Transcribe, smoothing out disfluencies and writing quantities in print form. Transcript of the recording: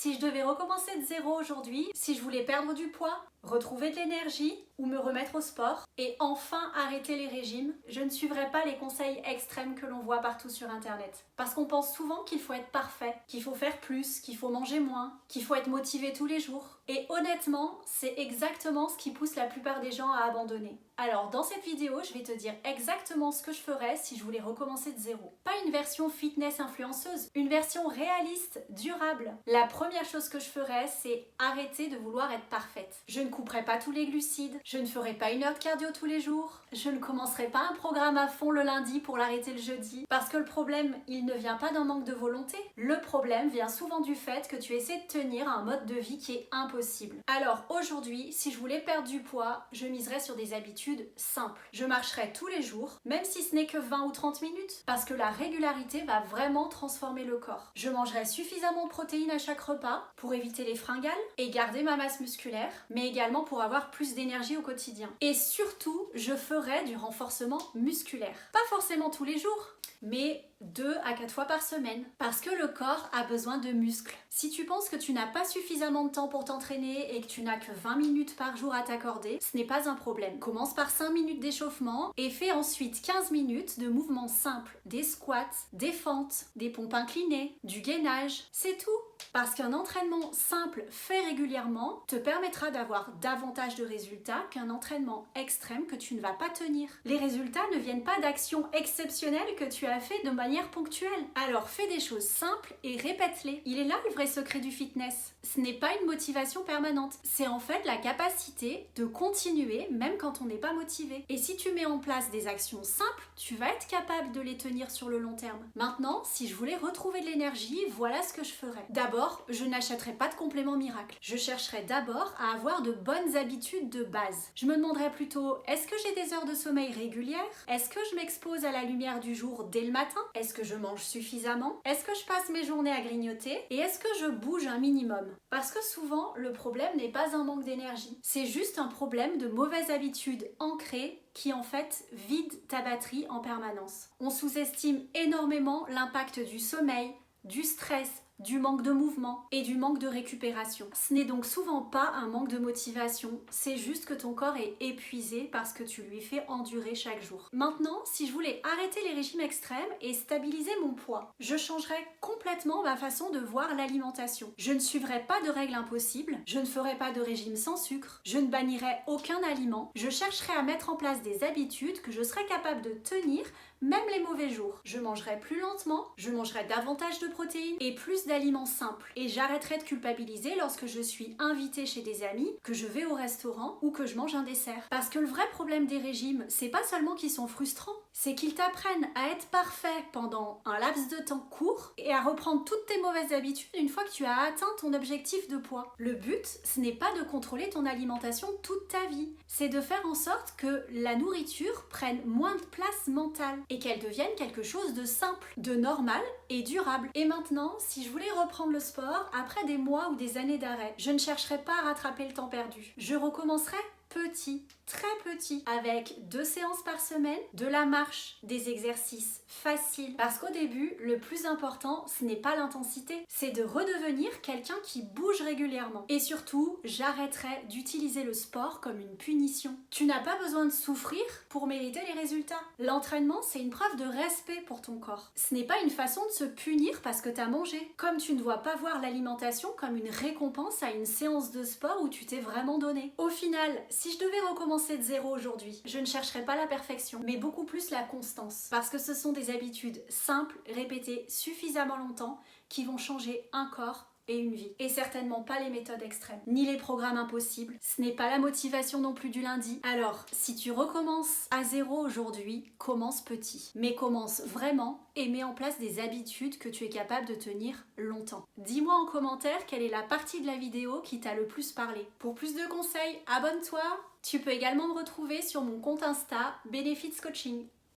Si je devais recommencer de zéro aujourd'hui, si je voulais perdre du poids, retrouver de l'énergie ou me remettre au sport et enfin arrêter les régimes, je ne suivrai pas les conseils extrêmes que l'on voit partout sur internet. Parce qu'on pense souvent qu'il faut être parfait, qu'il faut faire plus, qu'il faut manger moins, qu'il faut être motivé tous les jours. Et honnêtement, c'est exactement ce qui pousse la plupart des gens à abandonner. Alors dans cette vidéo, je vais te dire exactement ce que je ferais si je voulais recommencer de zéro. Pas une version fitness influenceuse, une version réaliste, durable. La première chose que je ferais, c'est arrêter de vouloir être parfaite. Je ne couperai pas tous les glucides, je ne ferai pas 1 heure de cardio tous les jours, je ne commencerai pas un programme à fond le lundi pour l'arrêter le jeudi. Parce que le problème, il ne vient pas d'un manque de volonté. Le problème vient souvent du fait que tu essaies de tenir un mode de vie qui est impossible. Alors aujourd'hui, si je voulais perdre du poids, je miserais sur des habitudes simples. Je marcherai tous les jours, même si ce n'est que 20 ou 30 minutes, parce que la régularité va vraiment transformer le corps. Je mangerai suffisamment de protéines à chaque repas pour éviter les fringales et garder ma masse musculaire, mais également pour avoir plus d'énergie au quotidien. Et surtout, je ferai du renforcement musculaire. Pas forcément tous les jours, mais 2 à 4 fois par semaine, parce que le corps a besoin de muscles. Si tu penses que tu n'as pas suffisamment de temps pour t'entraîner et que tu n'as que 20 minutes par jour à t'accorder, ce n'est pas un problème. Commence par 5 minutes d'échauffement et fais ensuite 15 minutes de mouvements simples, des squats, des fentes, des pompes inclinées, du gainage, c'est tout. Parce qu'un entraînement simple fait régulièrement te permettra d'avoir davantage de résultats qu'un entraînement extrême que tu ne vas pas tenir. Les résultats ne viennent pas d'actions exceptionnelles que tu as fait de manière ponctuelle. Alors fais des choses simples et répète-les. Il est là le vrai secret du fitness. Ce n'est pas une motivation permanente. C'est en fait la capacité de continuer même quand on n'est pas motivé. Et si tu mets en place des actions simples, tu vas être capable de les tenir sur le long terme. Maintenant, si je voulais retrouver de l'énergie, voilà ce que je ferais. D'abord, je n'achèterai pas de complément miracle. Je chercherai d'abord à avoir de bonnes habitudes de base. Je me demanderais plutôt, est-ce que j'ai des heures de sommeil régulières? Est-ce que je m'expose à la lumière du jour dès le matin? Est-ce que je mange suffisamment? Est-ce que je passe mes journées à grignoter? Et est-ce que je bouge un minimum? Parce que souvent, le problème n'est pas un manque d'énergie. C'est juste un problème de mauvaises habitudes ancrées qui en fait vident ta batterie en permanence. On sous-estime énormément l'impact du sommeil, du stress, du manque de mouvement et du manque de récupération. Ce n'est donc souvent pas un manque de motivation, c'est juste que ton corps est épuisé parce que tu lui fais endurer chaque jour. Maintenant, si je voulais arrêter les régimes extrêmes et stabiliser mon poids, je changerais complètement ma façon de voir l'alimentation. Je ne suivrais pas de règles impossibles, je ne ferais pas de régime sans sucre, je ne bannirais aucun aliment, je chercherais à mettre en place des habitudes que je serais capable de tenir même les mauvais jours. Je mangerai plus lentement, je mangerai davantage de protéines et plus d'aliments simples. Et j'arrêterai de culpabiliser lorsque je suis invitée chez des amis, que je vais au restaurant ou que je mange un dessert. Parce que le vrai problème des régimes, c'est pas seulement qu'ils sont frustrants, c'est qu'ils t'apprennent à être parfait pendant un laps de temps court et à reprendre toutes tes mauvaises habitudes une fois que tu as atteint ton objectif de poids. Le but, ce n'est pas de contrôler ton alimentation toute ta vie, c'est de faire en sorte que la nourriture prenne moins de place mentale et qu'elle devienne quelque chose de simple, de normal et durable. Et maintenant, si je voulais reprendre le sport après des mois ou des années d'arrêt, je ne chercherais pas à rattraper le temps perdu. Je recommencerais petit, très petit, avec 2 séances par semaine, de la marche, des exercices faciles. Parce qu'au début, le plus important, ce n'est pas l'intensité, c'est de redevenir quelqu'un qui bouge régulièrement. Et surtout, j'arrêterai d'utiliser le sport comme une punition. Tu n'as pas besoin de souffrir pour mériter les résultats. L'entraînement, c'est une preuve de respect pour ton corps. Ce n'est pas une façon de se punir parce que tu as mangé. Comme tu ne dois pas voir l'alimentation comme une récompense à une séance de sport où tu t'es vraiment donné. Au final, si je devais recommencer de zéro aujourd'hui, je ne chercherais pas la perfection, mais beaucoup plus la constance. Parce que ce sont des habitudes simples, répétées suffisamment longtemps, qui vont changer un corps et une vie. Et certainement pas les méthodes extrêmes, ni les programmes impossibles. Ce n'est pas la motivation non plus du lundi. Alors, si tu recommences à zéro aujourd'hui, commence petit. Mais commence vraiment et mets en place des habitudes que tu es capable de tenir longtemps. Dis-moi en commentaire quelle est la partie de la vidéo qui t'a le plus parlé. Pour plus de conseils, abonne-toi. Tu peux également me retrouver sur mon compte Insta, Benefits Coaching.